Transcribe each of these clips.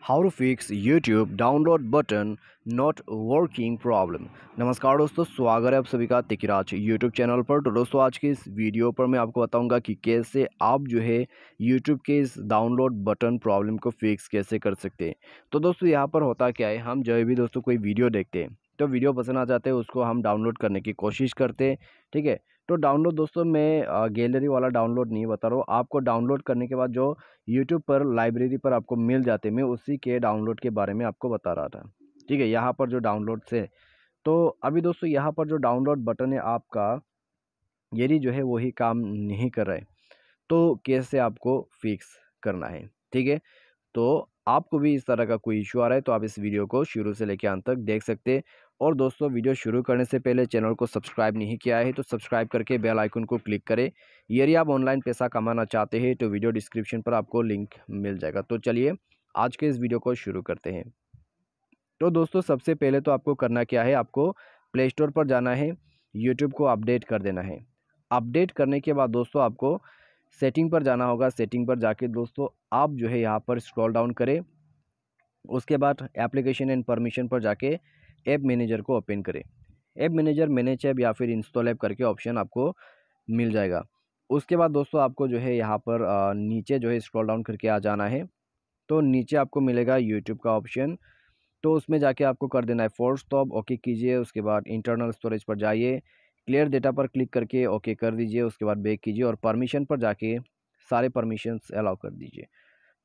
How to fix YouTube download button not working problem. नमस्कार दोस्तों, स्वागत है आप सभी का तिकिराज यूट्यूब चैनल पर। तो दोस्तों आज की इस वीडियो पर मैं आपको बताऊंगा कि कैसे आप जो है यूट्यूब के इस डाउनलोड बटन प्रॉब्लम को फिक्स कैसे कर सकते हैं। तो दोस्तों यहाँ पर होता क्या है, हम जब भी दोस्तों कोई वीडियो देखते हैं तो वीडियो पसंद आ जाते हैं, उसको हम डाउनलोड करने की कोशिश करते हैं। ठीक है, तो डाउनलोड दोस्तों मैं गैलरी वाला डाउनलोड नहीं बता रहा हूँ आपको। डाउनलोड करने के बाद जो यूट्यूब पर लाइब्रेरी पर आपको मिल जाते, मैं उसी के डाउनलोड के बारे में आपको बता रहा था। ठीक है, यहाँ पर जो डाउनलोड से तो अभी दोस्तों यहाँ पर जो डाउनलोड बटन है आपका, यदि जो है वही काम नहीं कर रहा है तो कैसे आपको फिक्स करना है। ठीक है, तो आपको भी इस तरह का कोई इशू आ रहा है तो आप इस वीडियो को शुरू से लेकर अंत तक देख सकते हैं। और दोस्तों वीडियो शुरू करने से पहले चैनल को सब्सक्राइब नहीं किया है तो सब्सक्राइब करके बेल आइकन को क्लिक करें। यदि आप ऑनलाइन पैसा कमाना चाहते हैं तो वीडियो डिस्क्रिप्शन पर आपको लिंक मिल जाएगा। तो चलिए आज के इस वीडियो को शुरू करते हैं। तो दोस्तों सबसे पहले तो आपको करना क्या है, आपको प्ले स्टोर पर जाना है, यूट्यूब को अपडेट कर देना है। अपडेट करने के बाद दोस्तों आपको सेटिंग पर जाना होगा। सेटिंग पर जाके दोस्तों आप जो है यहाँ पर स्क्रॉल डाउन करें, उसके बाद एप्लीकेशन एंड परमिशन पर जाके ऐप मैनेजर को ओपन करें। ऐप मैनेजर मैनेज ऐप या फिर इंस्टॉल ऐप करके ऑप्शन आपको मिल जाएगा। उसके बाद दोस्तों आपको जो है यहाँ पर नीचे जो है स्क्रॉल डाउन करके आ जाना है। तो नीचे आपको मिलेगा यूट्यूब का ऑप्शन, तो उसमें जाके आपको कर देना है फोर्स स्टॉप, ओके कीजिए। उसके बाद इंटरनल स्टोरेज पर जाइए, क्लियर डेटा पर क्लिक करके ओके कर दीजिए। उसके बाद बैक कीजिए और परमिशन पर जाके सारे परमिशंस अलाउ कर दीजिए।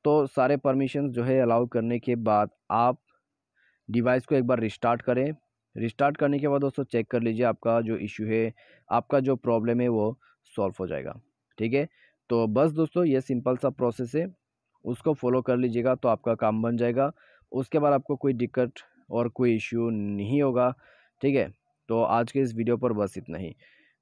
तो सारे परमिशंस जो है अलाउ करने के बाद आप डिवाइस को एक बार रिस्टार्ट करें। रिस्टार्ट करने के बाद दोस्तों चेक कर लीजिए आपका जो इशू है, आपका जो प्रॉब्लम है वो सॉल्व हो जाएगा। ठीक है, तो बस दोस्तों ये सिंपल सा प्रोसेस है, उसको फॉलो कर लीजिएगा तो आपका काम बन जाएगा। उसके बाद आपको कोई दिक्कत और कोई इश्यू नहीं होगा। ठीक है, तो आज के इस वीडियो पर बस इतना ही।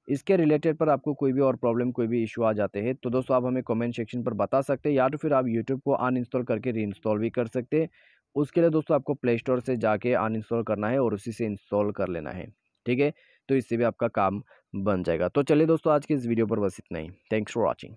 इसके रिलेटेड पर आपको कोई भी और प्रॉब्लम, कोई भी इशू आ जाते हैं तो दोस्तों आप हमें कमेंट सेक्शन पर बता सकते हैं, या तो फिर आप यूट्यूब को अनइंस्टॉल करके रीइंस्टॉल भी कर सकते हैं। उसके लिए दोस्तों आपको प्ले स्टोर से जाके अनइंस्टॉल करना है और उसी से इंस्टॉल कर लेना है। ठीक है, तो इससे भी आपका काम बन जाएगा। तो चलिए दोस्तों आज की इस वीडियो पर बस इतना ही। Thanks for watching.